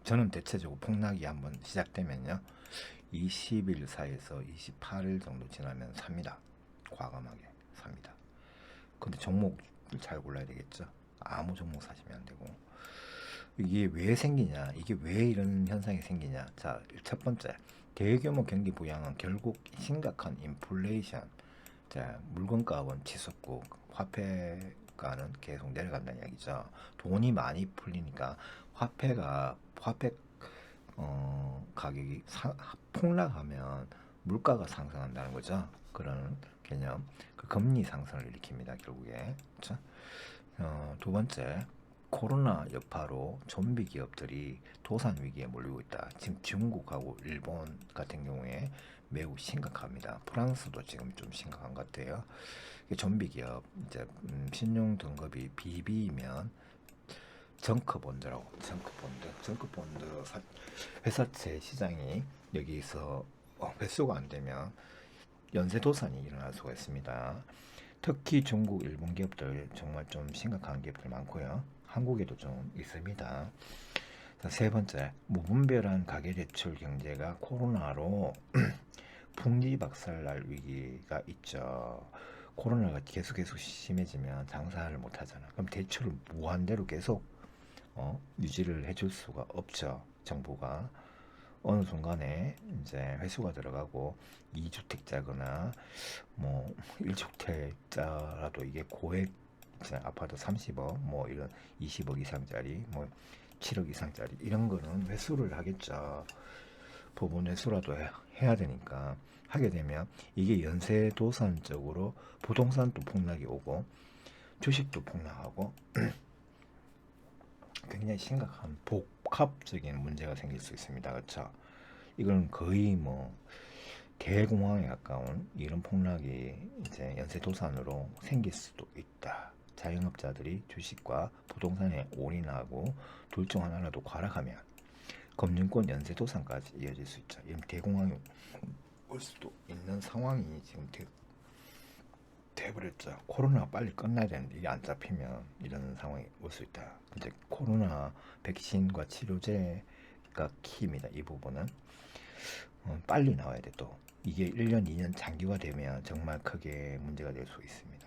저는 대체적으로 폭락이 한번 시작되면요. 20일 사이에서 28일 정도 지나면 삽니다. 과감하게 삽니다. 근데 종목을 잘 골라야 되겠죠. 아무 종목 사시면 안 되고. 이게 왜 생기냐? 이게 왜 이런 현상이 생기냐? 자, 첫 번째. 대규모 경기 부양은 결국 심각한 인플레이션, 자, 물건값은 치솟고 화폐가는 계속 내려간다는 이야기죠. 돈이 많이 풀리니까 화폐 가격이 폭락하면 물가가 상승한다는 거죠. 그런 개념, 그 금리 상승을 일으킵니다. 결국에. 그렇죠? 두 번째, 코로나 여파로 좀비 기업들이 도산 위기에 몰리고 있다. 지금 중국하고 일본 같은 경우에 매우 심각합니다. 프랑스도 지금 좀 심각한 것 같아요. 좀비 기업, 이제 신용 등급이 BB이면 정크본드 회사채 시장이 여기서 회수가 안 되면 연쇄 도산이 일어날 수가 있습니다. 특히 중국, 일본 기업들 정말 좀 심각한 기업들 많고요. 한국에도 좀 있습니다. 자, 세 번째, 무분별한 가계대출 경제가 코로나로 풍지박살날 위기가 있죠. 코로나가 계속 심해지면 장사를 못 하잖아. 그럼 대출을 무한대로 계속 유지를 해줄 수가 없죠. 정부가. 어느 순간에 이제 회수가 들어가고 2주택자거나 뭐 1주택자라도 이게 고액 아파트 30억 뭐 이런 20억 이상짜리 뭐 7억 이상짜리 이런 거는 회수를 하겠죠. 부분 회수라도 해야 되니까 하게 되면 이게 연쇄도산적으로 부동산도 폭락이 오고 주식도 폭락하고 굉장히 심각한 복합적인 문제가 생길 수 있습니다. 그렇죠? 이건 거의 뭐 대공황에 가까운 이런 폭락이 이제 연쇄도산으로 생길 수도 있다. 자영업자들이 주식과 부동산에 올인하고 둘 중 하나라도 과락하면 금융권 연쇄도산까지 이어질 수 있죠. 이런 대공황이 올 수도 있는 상황이 지금 돼버렸죠. 코로나가 빨리 끝나야 되는데 이게 안 잡히면 이런 상황이 올 수 있다. 이제 코로나 백신과 치료제가 키입니다. 이 부분은 빨리 나와야 돼. 또 이게 1년, 2년 장기화되면 정말 크게 문제가 될 수 있습니다.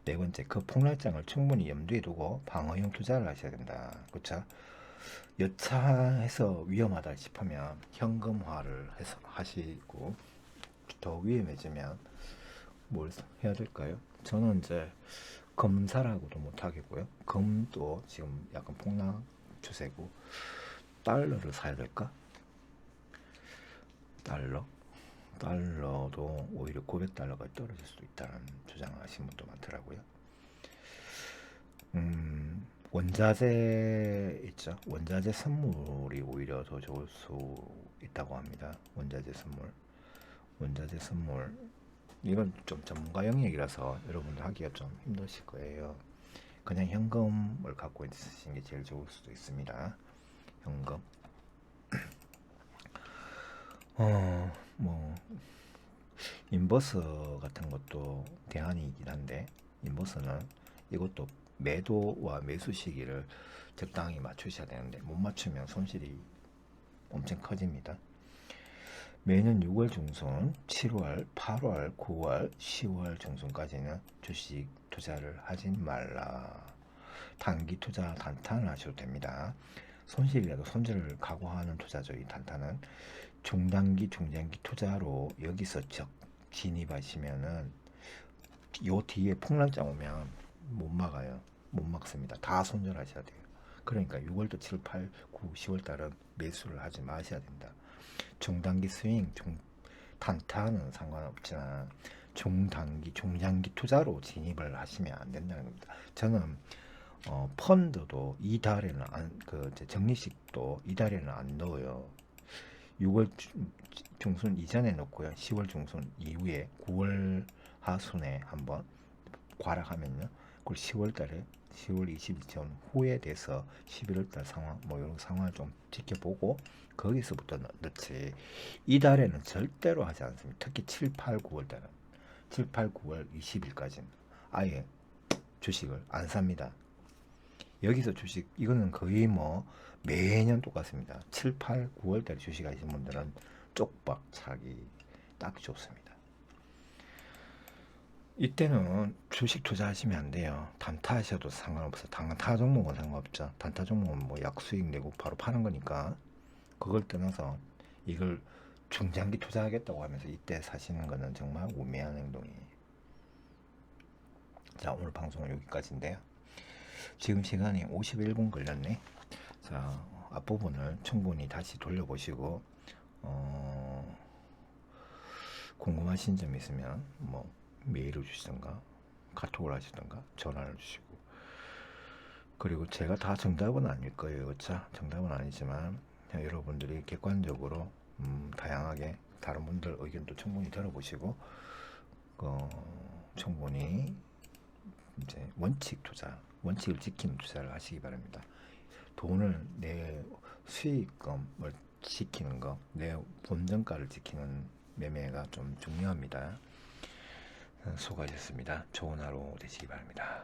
네 번째, 그 폭락장을 충분히 염두에 두고 방어용 투자를 하셔야 된다. 그렇죠? 여차해서 위험하다 싶으면 현금화를 해서 하시고 더 위험해지면 뭘 해야 될까요? 저는 이제 금사라고도 못하겠고요. 금도 지금 약간 폭락 추세고 달러를 사야 될까? 달러도 오히려 900달러가 떨어질 수도 있다는 주장을 하신 분도 많더라고요. 원자재 있죠. 원자재 선물이 오히려 더 좋을 수 있다고 합니다. 원자재 선물. 이건 좀 전문가 영역이라서 여러분들 하기가 좀 힘드실 거예요. 그냥 현금을 갖고 있으시는 게 제일 좋을 수도 있습니다. 현금. 뭐 인버스 같은 것도 대안이긴 한데 인버스는 이것도 매도와 매수 시기를 적당히 맞추셔야 되는데 못 맞추면 손실이 엄청 커집니다. 매년 6월 중순, 7월, 8월, 9월, 10월 중순까지는 주식 투자를 하진 말라. 단기 투자 단타를 하셔도 됩니다. 손실이라도 손실을 각오하는 투자죠. 이 단타는 중단기, 중장기 투자로 여기서 진입하시면은 요 뒤에 풍랑장 오면 못 막아요. 못 막습니다. 다 손절하셔야 돼요. 그러니까 6월도 7, 8, 9, 10월 달은 매수를 하지 마셔야 된다. 중단기 스윙, 단타는 상관없지만 중단기, 중장기 투자로 진입을 하시면 안 된다는 겁니다. 저는 펀드도 이달에는 적립식도 이달에는 안 넣어요. 6월 중순 이전에 넣고요. 10월 중순 이후에 9월 하순에 한번 과락하면요. 그걸 10월 달에 10월 20일 후에 돼서 11월 달 상황 뭐 이런 상황을 좀 지켜보고 거기서부터 넣지. 이달에는 절대로 하지 않습니다. 특히 7, 8, 9월 달은 7, 8, 9월 20일까지는 아예 주식을 안 삽니다. 여기서 주식 이거는 거의 뭐 매년 똑같습니다. 7, 8, 9월 달에 주식 하시는 분들은 쪽박 차기 딱 좋습니다. 이때는 주식 투자하시면 안 돼요. 단타 하셔도 상관없어요. 단타 종목은 상관없죠. 단타 종목은 뭐 약수익 내고 바로 파는 거니까 그걸 떠나서 이걸 중장기 투자하겠다고 하면서 이때 사시는 거는 정말 우매한 행동이에요. 자, 오늘 방송은 여기까지인데요. 지금 시간이 51분 걸렸네. 자, 앞부분을 충분히 다시 돌려보시고 궁금하신 점 있으면 뭐 메일을 주시던가 카톡을 하시던가 전화를 주시고, 그리고 제가 다 정답은 아닐 거예요. 그렇죠? 정답은 아니지만 여러분들이 객관적으로 다양하게 다른 분들 의견도 충분히 들어보시고 충분히 이제 원칙 투자, 원칙을 지키는 투자를 하시기 바랍니다. 돈을 내 수익금을 지키는 거, 내 본전가를 지키는 매매가 좀 중요합니다. 수고하셨습니다. 좋은 하루 되시기 바랍니다.